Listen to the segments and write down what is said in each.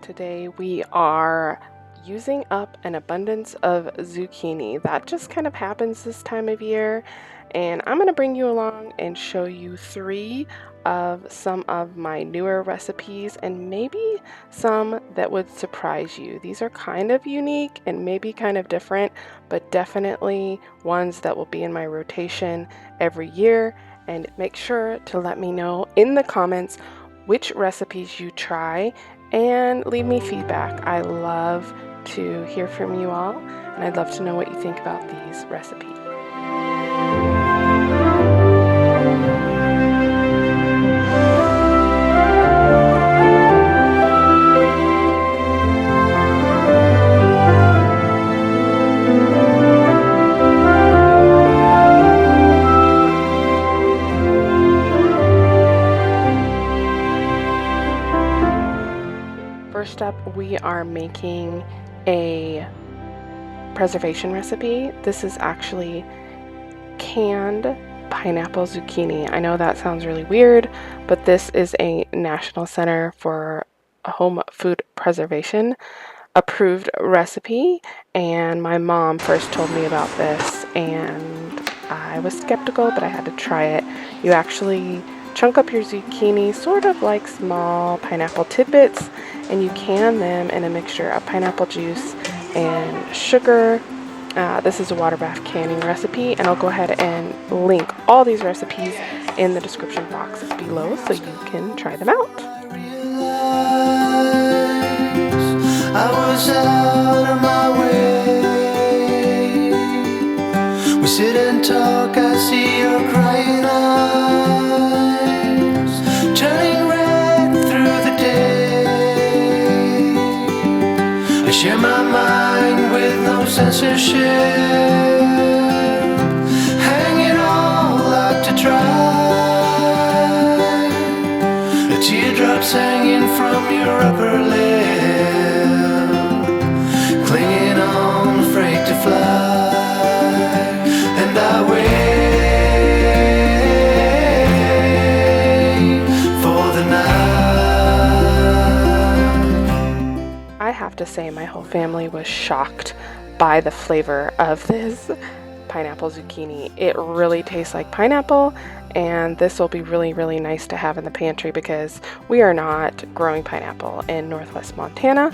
Today we are using up an abundance of zucchini. That just kind of happens this time of year, and I'm going to bring you along and show you 3 of some of my newer recipes and maybe some that would surprise you. These are kind of unique and maybe kind of different, but definitely ones that will be in my rotation every year. And make sure to let me know in the comments which recipes you try and leave me feedback. I love to hear from you all, and I'd love to know what you think about these recipes. First up, we are making a preservation recipe. This is actually canned pineapple zucchini. I know that sounds really weird, but this is a National Center for Home Food Preservation approved recipe, and my mom first told me about this and I was skeptical, but I had to try it. You actually chunk up your zucchini sort of like small pineapple tidbits, and you can them in a mixture of pineapple juice and sugar. This is a water bath canning recipe, and I'll go ahead and link all these recipes in the description box below so you can try them out. I was out of my way. We sit and talk, I see your crying eyes turning red through the day. I share my mind with no censorship, hang it all out to dry. The teardrops hanging from your upper lip, clinging on, afraid to fly, and I wait for the night. I have to say my whole family was shocked by the flavor of this pineapple zucchini. It really tastes like pineapple, and this will be really, really nice to have in the pantry because we are not growing pineapple in Northwest Montana.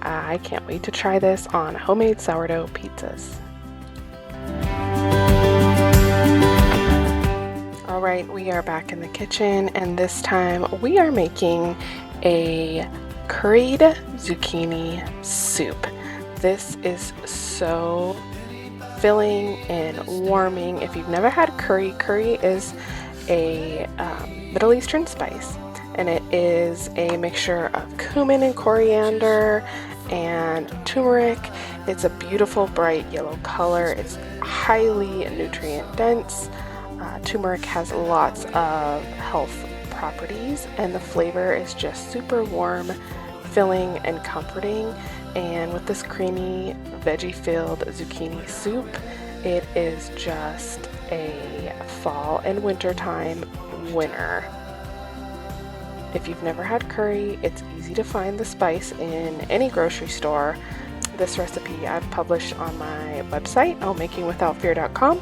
I can't wait to try this on homemade sourdough pizzas. All right, we are back in the kitchen, and this time we are making a curried zucchini soup. This is so filling and warming. If you've never had curry, curry is a Middle Eastern spice, and it is a mixture of cumin and coriander and turmeric. It's a beautiful bright yellow color. It's highly nutrient dense. Turmeric has lots of health properties, and the flavor is just super warm, filling, and comforting. And with this creamy veggie filled zucchini soup, it is just a fall and winter time winner. If you've never had curry, it's easy to find the spice in any grocery store. This recipe I've published on my website, homemakingwithoutfear.com,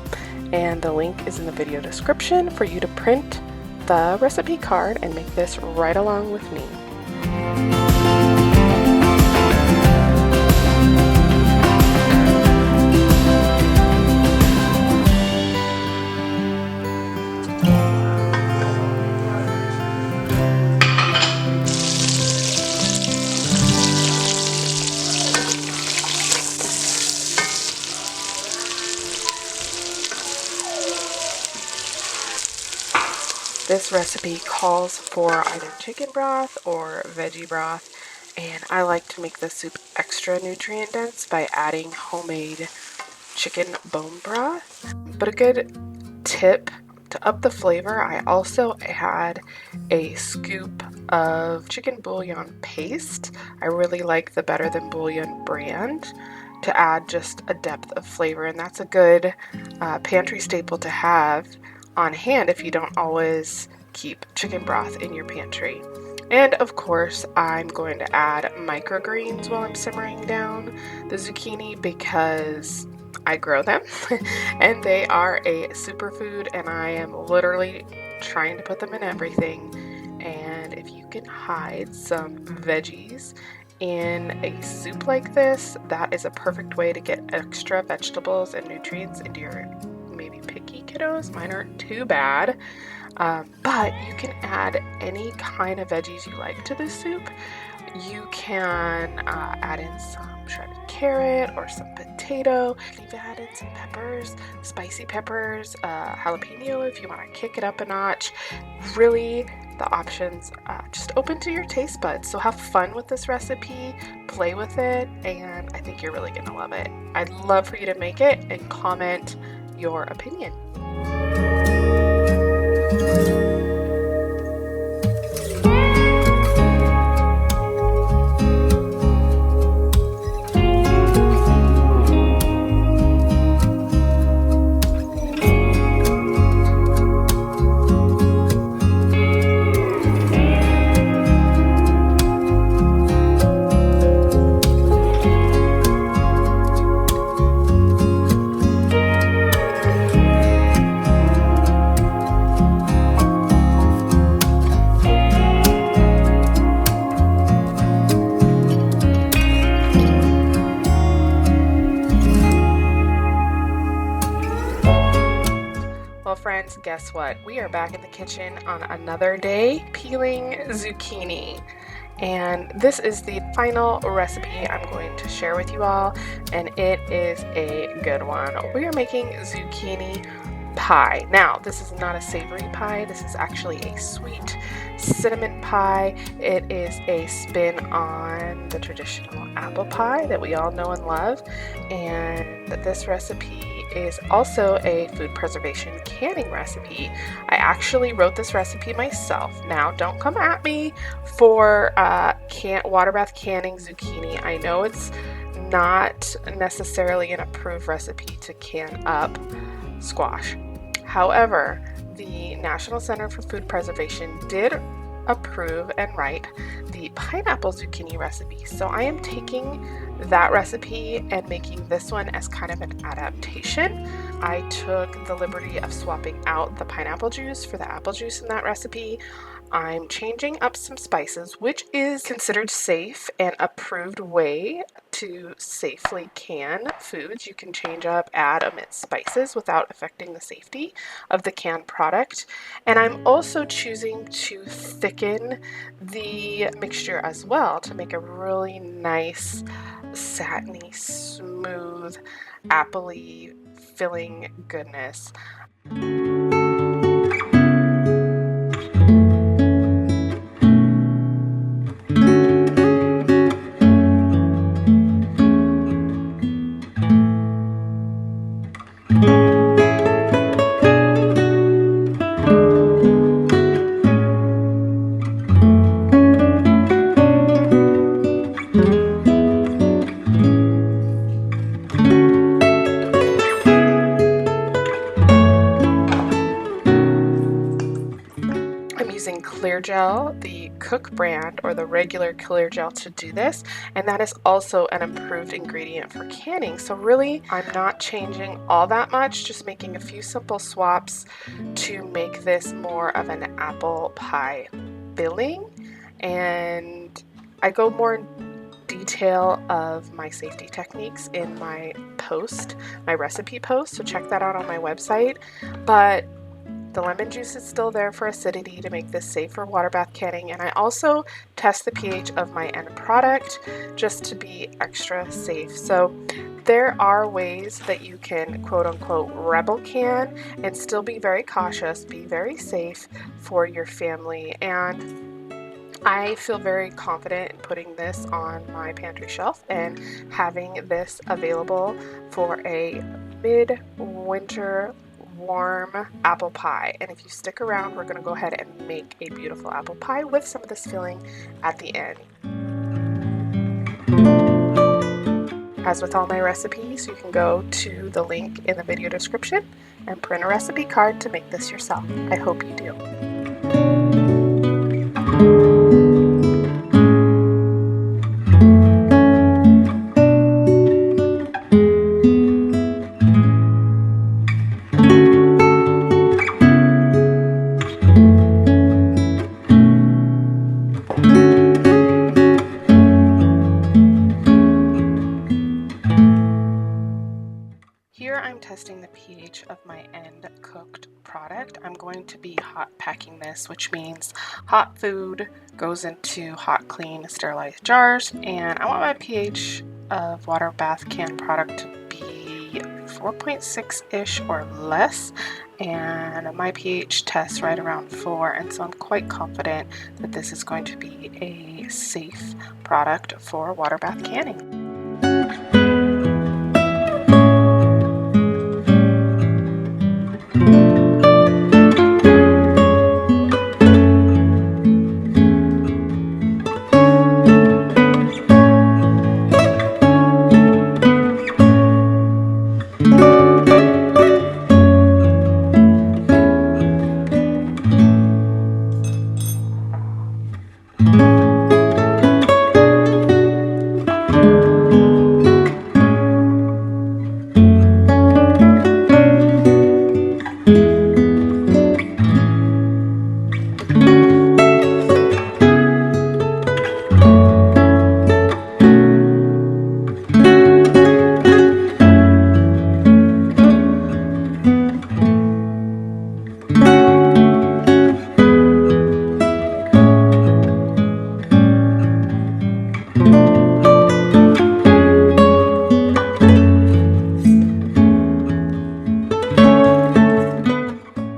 and the link is in the video description for you to print the recipe card and make this right along with me. This recipe calls for either chicken broth or veggie broth, and I like to make the soup extra nutrient dense by adding homemade chicken bone broth. But a good tip to up the flavor, I also add a scoop of chicken bouillon paste. I really like the Better Than Bouillon brand to add just a depth of flavor, and that's a good pantry staple to have on hand if you don't always keep chicken broth in your pantry. And of course, I'm going to add microgreens while I'm simmering down the zucchini because I grow them and they are a superfood, and I am literally trying to put them in everything. And if you can hide some veggies in a soup like this, that is a perfect way to get extra vegetables and nutrients into your maybe picky kiddos. Mine aren't too bad. But you can add any kind of veggies you like to this soup. You can add in some shredded carrot or some potato. You can even add in some peppers, spicy peppers, jalapeno if you want to kick it up a notch. Really, the options just open to your taste buds. So have fun with this recipe, play with it, and I think you're really gonna love it. I'd love for you to make it and comment your opinion. Well, friends, guess what? We are back in the kitchen on another day peeling zucchini. And this is the final recipe I'm going to share with you all, and it is a good one. We are making zucchini pie. Now, this is not a savory pie. This is actually a sweet cinnamon pie. It is a spin on the traditional apple pie that we all know and love. And this recipe is also a food preservation canning recipe. I actually wrote this recipe myself. Now, don't come at me for water bath canning zucchini. I know it's not necessarily an approved recipe to can up squash. However, the National Center for Food Preservation did approve and write the pineapple zucchini recipe. So I am taking that recipe and making this one as kind of an adaptation. I took the liberty of swapping out the pineapple juice for the apple juice in that recipe. I'm changing up some spices, which is considered safe and approved way to safely can foods. You can change up, add, omit spices without affecting the safety of the canned product. And I'm also choosing to thicken the mixture as well to make a really nice, satiny, smooth, appley, filling goodness. Clear gel, the Cook brand or the regular clear gel to do this, and that is also an approved ingredient for canning. So really, I'm not changing all that much, just making a few simple swaps to make this more of an apple pie filling. And I go more in detail of my safety techniques in my post, my recipe post, so check that out on my website. But the lemon juice is still there for acidity to make this safe for water bath canning, and I also test the pH of my end product just to be extra safe. So there are ways that you can quote unquote rebel can and still be very cautious, be very safe for your family. And I feel very confident in putting this on my pantry shelf and having this available for a mid-winter warm apple pie. And if you stick around, we're going to go ahead and make a beautiful apple pie with some of this filling at the end. As with all my recipes, you can go to the link in the video description and print a recipe card to make this yourself. I hope you do. product, I'm going to be hot packing this, which means hot food goes into hot, clean, sterilized jars, and I want my pH of water bath can product to be 4.6-ish or less, and my pH test right around 4, and so I'm quite confident that this is going to be a safe product for water bath canning.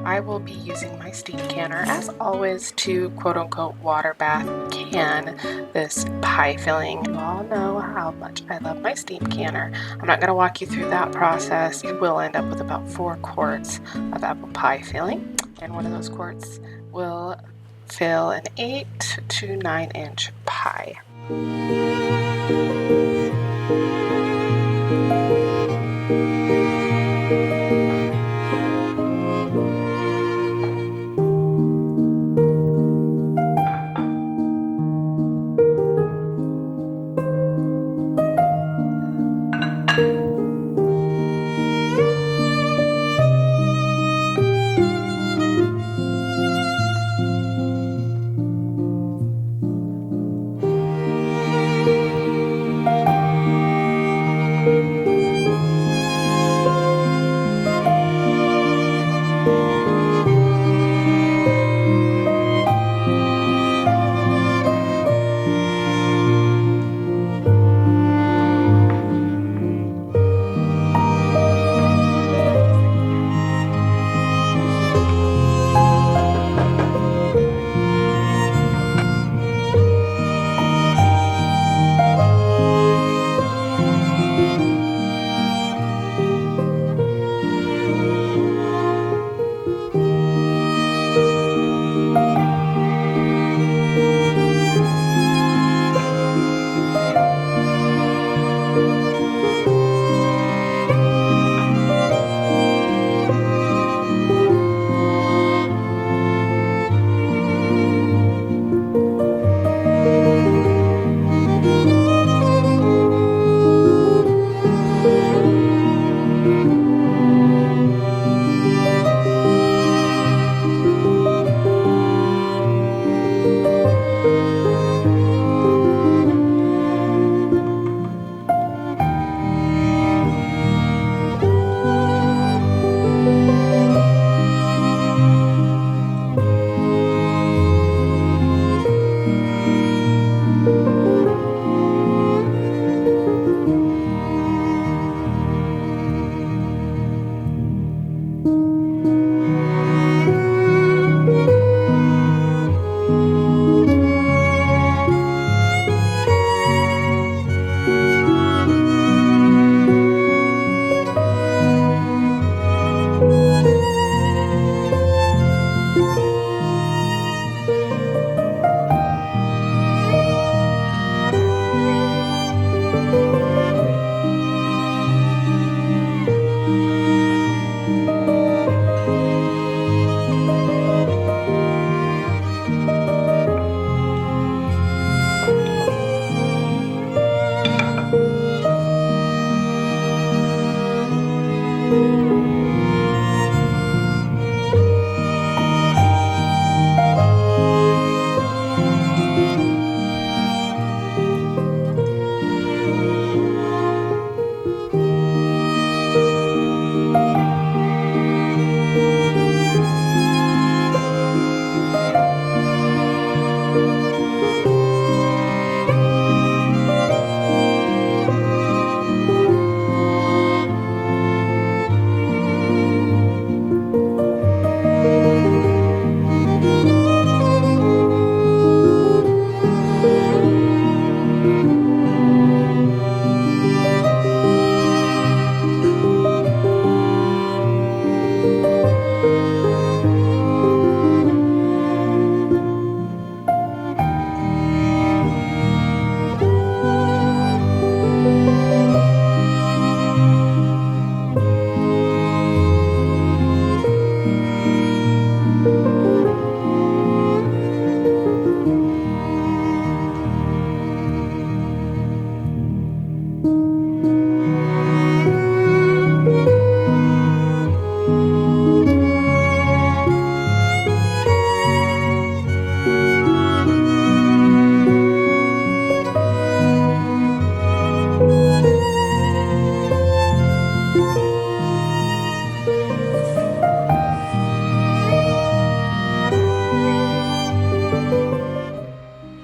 I will be using my steam canner as always to quote-unquote water bath can this pie filling. You all know how much I love my steam canner. I'm not going to walk you through that process. You will end up with about 4 quarts of apple pie filling, and one of those quarts will fill an 8 to 9-inch pie.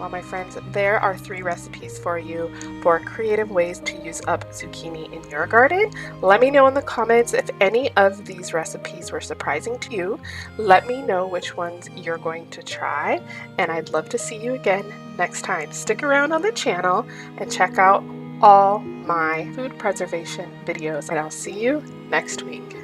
Well, my friends, there are 3 recipes for you for creative ways to use up zucchini in your garden. Let me know in the comments if any of these recipes were surprising to you. Let me know which ones you're going to try, and I'd love to see you again next time. Stick around on the channel and check out all my food preservation videos, and I'll see you next week.